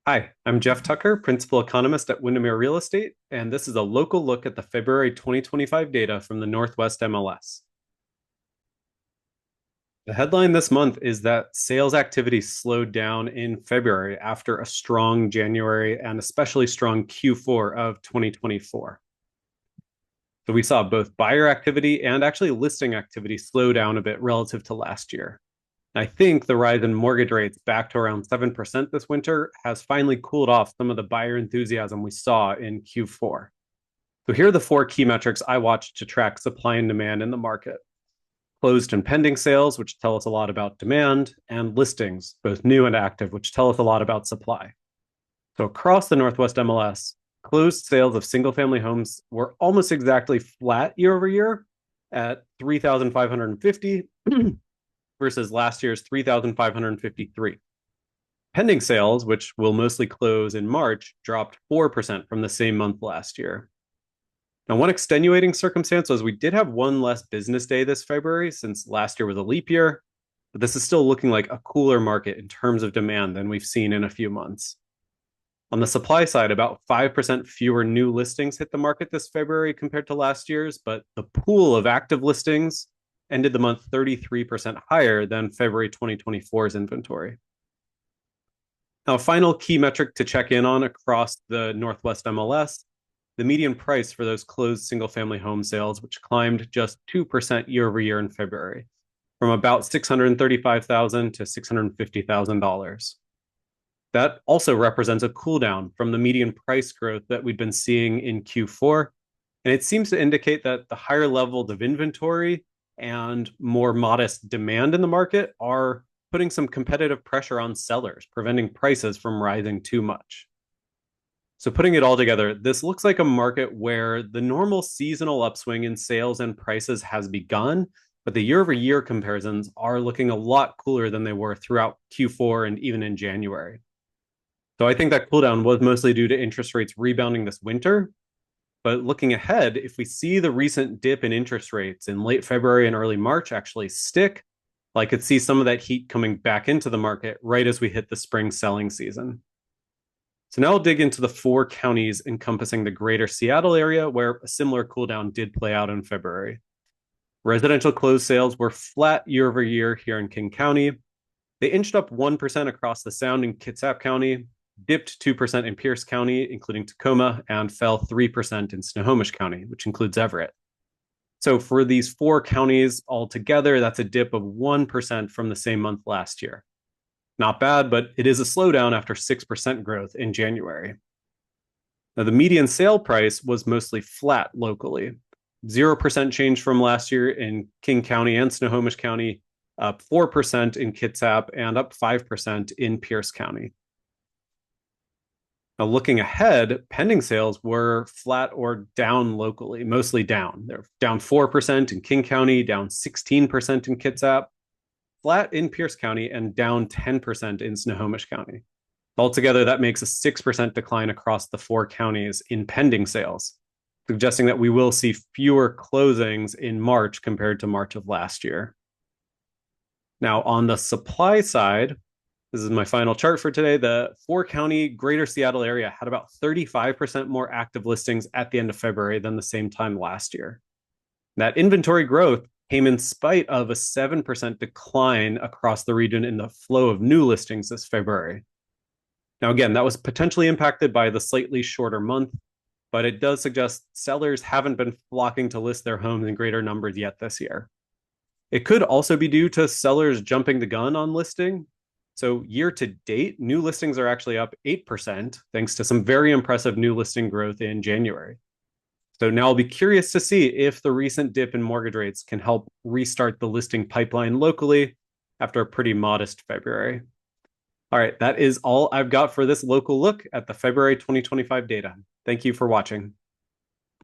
Hi, I'm Jeff Tucker, Principal Economist at Windermere Real Estate, and this is a local look at the February 2025 data from the Northwest MLS. The headline this month is that sales activity slowed down in February after a strong January and especially strong Q4 of 2024. So we saw both buyer activity and actually listing activity slow down a bit relative to last year. I think the rise in mortgage rates back to around 7% this winter has finally cooled off some of the buyer enthusiasm we saw in Q4. So here are the four key metrics I watch to track supply and demand in the market: closed and pending sales, which tell us a lot about demand, and listings, both new and active, which tell us a lot about supply. So across the Northwest MLS, closed sales of single family homes were almost exactly flat year over year at 3,550 versus last year's 3,553. Pending sales, which will mostly close in March, dropped 4% from the same month last year. Now, one extenuating circumstance was we did have one less business day this February since last year was a leap year, but this is still looking like a cooler market in terms of demand than we've seen in a few months. On the supply side, about 5% fewer new listings hit the market this February compared to last year's, but the pool of active listings ended the month 33% higher than February 2024's inventory. Now, a final key metric to check in on across the Northwest MLS, the median price for those closed single-family home sales, which climbed just 2% year over year in February, from about $635,000 to $650,000. That also represents a cool down from the median price growth that we'd been seeing in Q4, and it seems to indicate that the higher levels of inventory and more modest demand in the market are putting some competitive pressure on sellers, preventing prices from rising too much. So putting it all together, this looks like a market where the normal seasonal upswing in sales and prices has begun, but the year-over-year comparisons are looking a lot cooler than they were throughout Q4 and even in January. So I think that cooldown was mostly due to interest rates rebounding this winter. But looking ahead, if we see the recent dip in interest rates in late February and early March actually stick, I could see some of that heat coming back into the market right as we hit the spring selling season. So now I'll dig into the four counties encompassing the greater Seattle area where a similar cooldown did play out in February. Residential closed sales were flat year over year here in King County. They inched up 1% across the Sound in Kitsap County, dipped 2% in Pierce County, including Tacoma, and fell 3% in Snohomish County, which includes Everett. So for these four counties altogether, that's a dip of 1% from the same month last year. Not bad, but it is a slowdown after 6% growth in January. Now, the median sale price was mostly flat locally, 0% change from last year in King County and Snohomish County, up 4% in Kitsap, and up 5% in Pierce County. Now, looking ahead, pending sales were flat or down locally, mostly down. They're down 4% in King County, down 16% in Kitsap, flat in Pierce County, and down 10% in Snohomish County. Altogether, that makes a 6% decline across the four counties in pending sales, suggesting that we will see fewer closings in March compared to March of last year. Now, on the supply side, this is my final chart for today. The four-county greater Seattle area had about 35% more active listings at the end of February than the same time last year. That inventory growth came in spite of a 7% decline across the region in the flow of new listings this February. Now, again, that was potentially impacted by the slightly shorter month, but it does suggest sellers haven't been flocking to list their homes in greater numbers yet this year. It could also be due to sellers jumping the gun on listing. So year to date, new listings are actually up 8%, thanks to some very impressive new listing growth in January. So now I'll be curious to see if the recent dip in mortgage rates can help restart the listing pipeline locally after a pretty modest February. All right, that is all I've got for this local look at the February 2025 data. Thank you for watching.